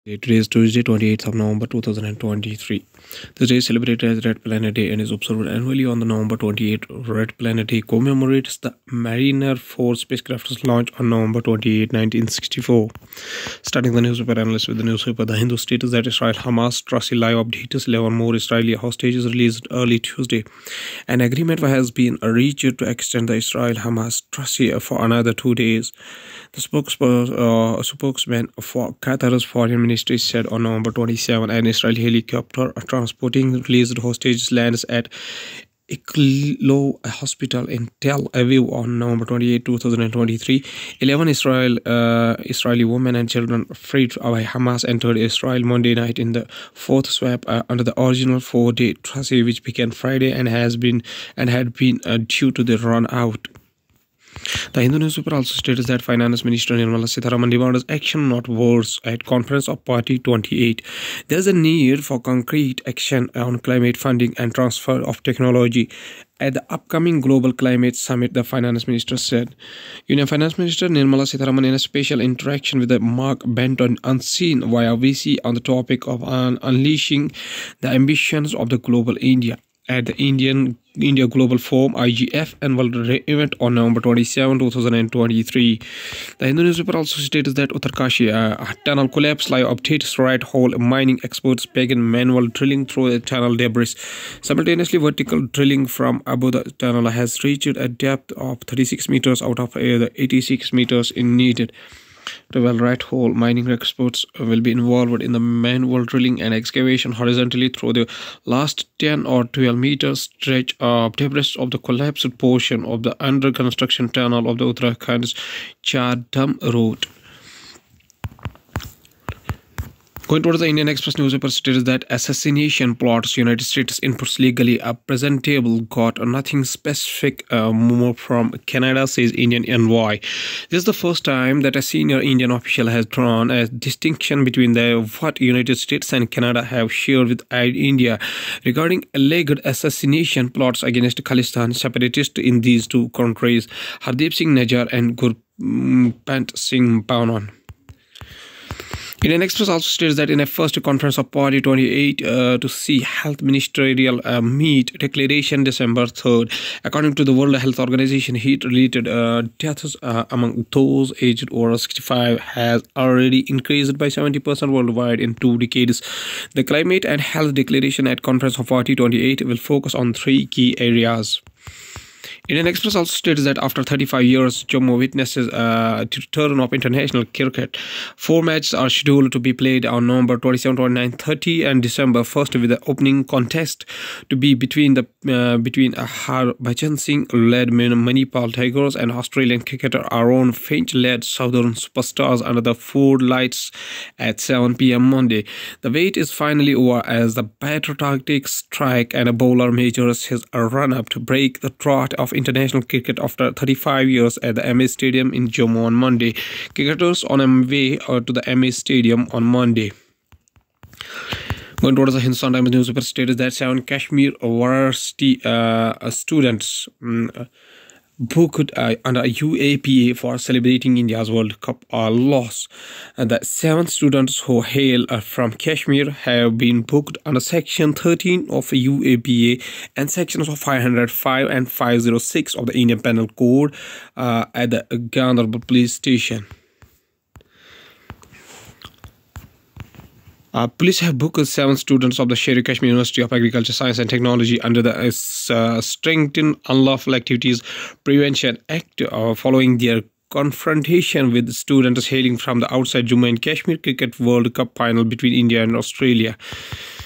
Today is Tuesday, 28th of November 2023. This day is celebrated as Red Planet Day and is observed annually on the November 28th. Red Planet Day commemorates the Mariner 4 spacecraft's launch on November 28, 1964. Starting the newspaper analyst with the newspaper, The Hindu states that Israel Hamas Trusty live updates 11 more Israeli hostages released early Tuesday. An agreement has been reached to extend the Israel Hamas Trusty for another 2 days. The spokesman for Qatar's foreign ministry said on November 27 an Israeli helicopter transporting released hostages lands at Iqlo Hospital in Tel Aviv on November 28, 2023. 11 Israeli women and children freed by Hamas entered Israel Monday night in the fourth swap under the original 4-day truce, which began Friday and had been due to the run out. The Hindu newspaper also states that Finance Minister Nirmala Sitharaman demanded action, not words, at Conference of Party 28. There is a need for concrete action on climate funding and transfer of technology at the upcoming Global Climate Summit, the Finance Minister said. Union Finance Minister Nirmala Sitharaman, in a special interaction with Mark Benton Unseen via VC on the topic of unleashing the ambitions of the global India at the India Global Forum IGF annual event on November 27, 2023. The Hindu newspaper also states that Uttarkashi tunnel collapse live updates right hole mining experts begin manual drilling through the tunnel debris. Simultaneously, vertical drilling from above the tunnel has reached a depth of 36 meters out of the 86 meters needed. 12 right hole mining experts will be involved in the manual drilling and excavation horizontally through the last 10 or 12 meters stretch of debris of the collapsed portion of the under construction tunnel of the Uttarakhand's Char Dham road. Going towards the Indian Express newspaper states that assassination plots United States inputs legally are presentable, got nothing specific more from Canada, says Indian envoy. This is the first time that a senior Indian official has drawn a distinction between what United States and Canada have shared with India regarding alleged assassination plots against Khalistan separatists in these two countries, Hardeep Singh Najjar and Gurpant Singh Banon. Indian Express also states that in a first conference of Party 28 to see health ministerial meet declaration December 3rd, according to the World Health Organization, heat-related deaths among those aged over 65 has already increased by 70% worldwide in 2 decades. The Climate and Health Declaration at Conference of Party 28 will focus on 3 key areas. Indian Express also states that after 35 years, Jammu witnesses the return of international cricket. 4 matches are scheduled to be played on November 27, 29, 30 and December 1st, with the opening contest to be between Harbhajan Singh-led Manipal Tigers and Australian cricketer Aaron Finch-led Southern Superstars under the floodlights at 7 p.m. Monday. The wait is finally over as the batter tactics strike and a bowler measures his run-up to break the drought of international cricket after 35 years at the MS Stadium in Jammu on Monday. Cricketers on a way to the MS Stadium on Monday. Going towards the Hindustan Times newspaper stated that 7 Kashmir University students booked under UAPA for celebrating India's World Cup are lost. The 7 students who hail from Kashmir have been booked under Section 13 of UAPA and Sections of 505 and 506 of the Indian Penal Code at the Gandarbar police station. Police have booked 7 students of the Sher-e-Kashmir University of Agriculture, Science and Technology under the Strengthened Unlawful Activities Prevention Act following their confrontation with students hailing from the outside Jammu and Kashmir Cricket World Cup final between India and Australia.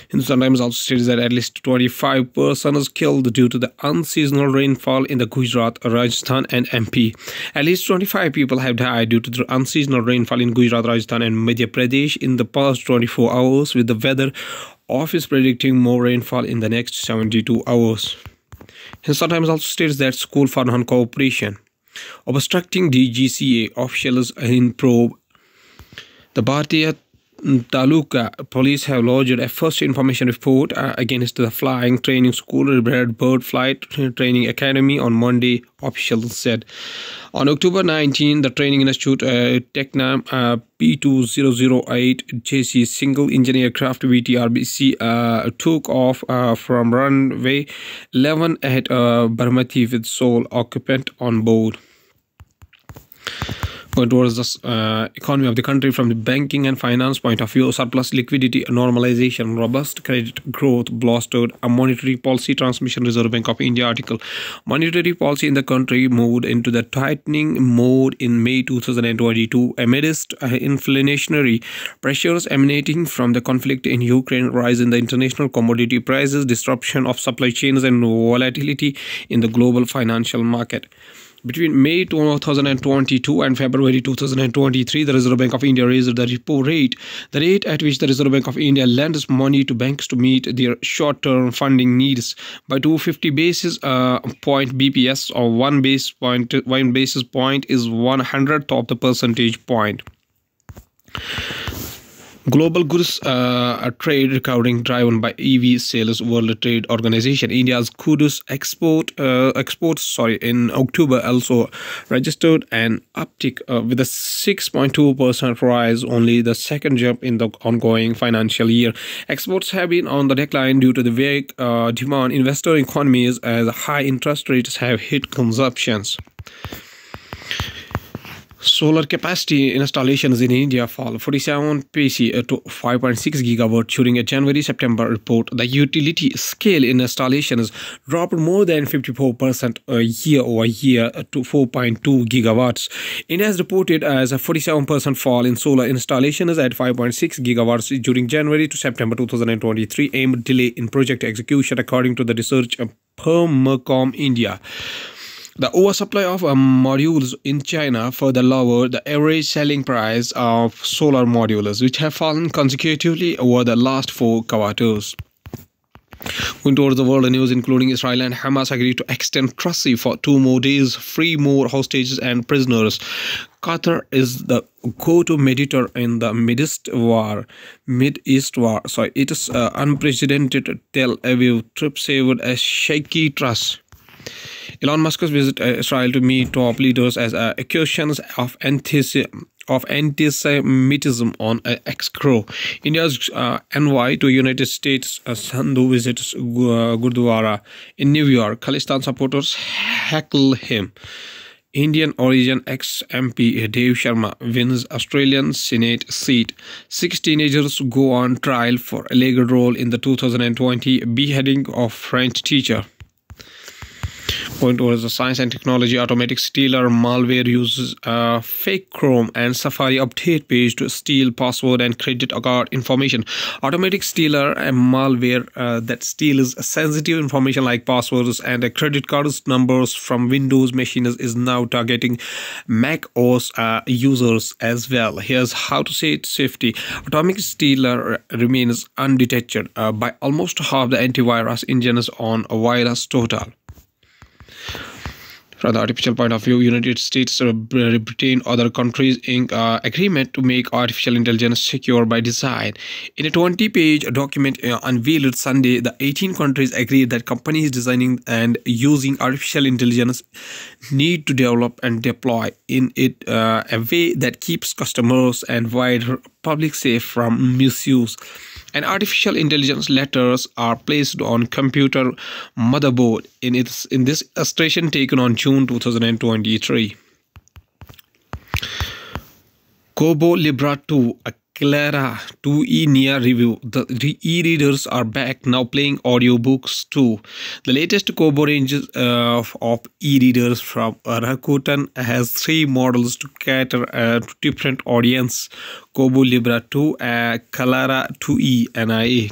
Hindustan Times also states that at least 25 persons killed due to the unseasonal rainfall in the Gujarat, Rajasthan and MP. At least 25 people have died due to the unseasonal rainfall in Gujarat, Rajasthan and Madhya Pradesh in the past 24 hours, with the weather office predicting more rainfall in the next 72 hours. Hindustan Times also states that school for non-cooperation obstructing DGCA officials in probe. The Bharatiya Taluka police have lodged a first information report against the Flying Training School Red Bird Flight Training Academy on Monday, officials said. On October 19, the Training Institute Technam P2008 JC single engine aircraft VTRBC took off from runway 11 at Barmati with sole occupant on board. Going towards the economy of the country from the banking and finance point of view, surplus liquidity normalization, robust credit growth bolstered a monetary policy transmission. Reserve Bank of India article. Monetary policy in the country moved into the tightening mode in May 2022 amidst inflationary pressures emanating from the conflict in Ukraine, rise in the international commodity prices, disruption of supply chains, and volatility in the global financial market. Between May 2022 and February 2023, the Reserve Bank of India raised the repo rate, the rate at which the Reserve Bank of India lends money to banks to meet their short-term funding needs, by 250 basis point BPS, or 1 basis point is 1/100th of the percentage point. Global goods trade recovering, driven by EV sales. World Trade Organization. India's goods exports in October also registered an uptick with a 6.2% rise, only the second jump in the ongoing financial year. Exports have been on the decline due to the weak demand investor economies, as high interest rates have hit consumptions. Solar capacity installations in India fall 47% to 5.6 gigawatt during a January-September report. The utility scale installations dropped more than 54% year-over-year to 4.2 gigawatts. India has reported as a 47% fall in solar installations at 5.6 gigawatts during January to September 2023, amid delay in project execution, according to the research firm Mercom India. The oversupply of modules in China further lowered the average selling price of solar modules, which have fallen consecutively over the last 4 quarters. Going towards the world news, including Israel and Hamas agreed to extend truce for 2 more days, free more hostages and prisoners. Qatar is the go-to mediator in the Mideast war. It is unprecedented Tel Aviv trip saved a shaky truce. Elon Musk's visit Israel to meet top leaders as accusation of anti-Semitism on X grow. India's envoy to United States Sandhu visits Gurdwara in New York. Khalistan supporters heckle him. Indian origin ex-MP Dev Sharma wins Australian Senate seat. 6 teenagers go on trial for alleged role in the 2020 beheading of French teacher. Going towards the science and technology, Automatic Stealer malware uses fake Chrome and Safari update page to steal password and credit card information. Automatic Stealer, a malware that steals sensitive information like passwords and credit cards numbers from Windows machines, is now targeting Mac OS users as well. Here's how to say it safely. Automatic Stealer remains undetected by almost half the antivirus engines on VirusTotal. From the artificial point of view, United States, Britain, other countries ink agreement to make artificial intelligence secure by design. In a 20-page document unveiled Sunday, the 18 countries agreed that companies designing and using artificial intelligence need to develop and deploy in it a way that keeps customers and wider public safe from misuse. And artificial intelligence letters are placed on computer motherboard in this illustration taken on June 2023. Kobo Libra 2, a Clara 2e near review. The e-readers are back, now playing audiobooks too. The latest Kobo range of e-readers from Rakuten has 3 models to cater to different audience: Kobo Libra 2, Clara 2e, NIA.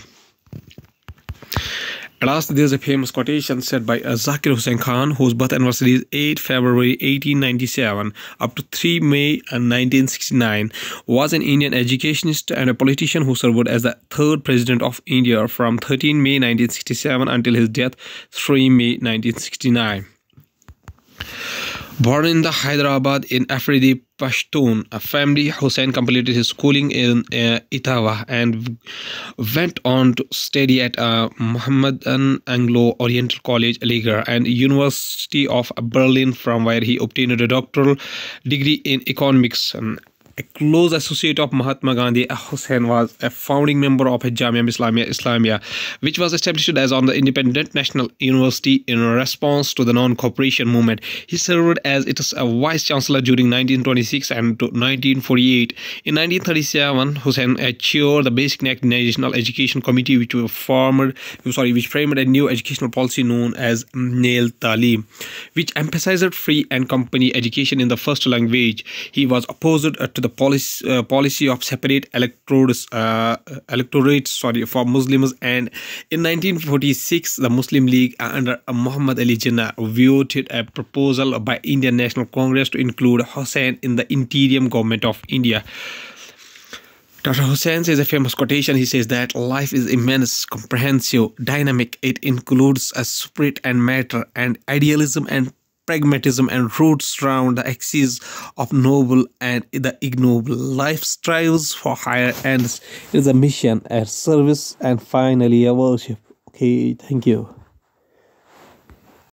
At last, there's a famous quotation said by Zakir Hussain Khan, whose birth anniversary is 8 February 1897 up to 3 May 1969, was an Indian educationist and a politician who served as the 3rd President of India from 13 May 1967 until his death 3 May 1969. Born in the Hyderabad in Afridi Pashtun a family, Hussain completed his schooling in Etawah and went on to study at Mohammedan Anglo-Oriental College, Aligarh, and University of Berlin, from where he obtained a doctoral degree in economics. A close associate of Mahatma Gandhi, Hussain was a founding member of Jamia Islamia, which was established as on the independent national university in response to the non-cooperation movement. He served as its vice chancellor during 1926 and to 1948. In 1937, Hussain chaired the Basic National Education Committee, which framed a new educational policy known as Nail Talim, which emphasized free and company education in the first language. He was opposed to the policy of separate electorates for Muslims, and in 1946 the Muslim League under Muhammad Ali Jinnah vetoed a proposal by Indian National Congress to include Hussain in the interim government of India. Dr. Hussain says a famous quotation. He says that life is immense, comprehensive, dynamic. It includes a spirit and matter and idealism and pragmatism and roots around the axis of noble and the ignoble. Life strives for higher ends. It is a mission, a service, and finally a worship. Okay, thank you.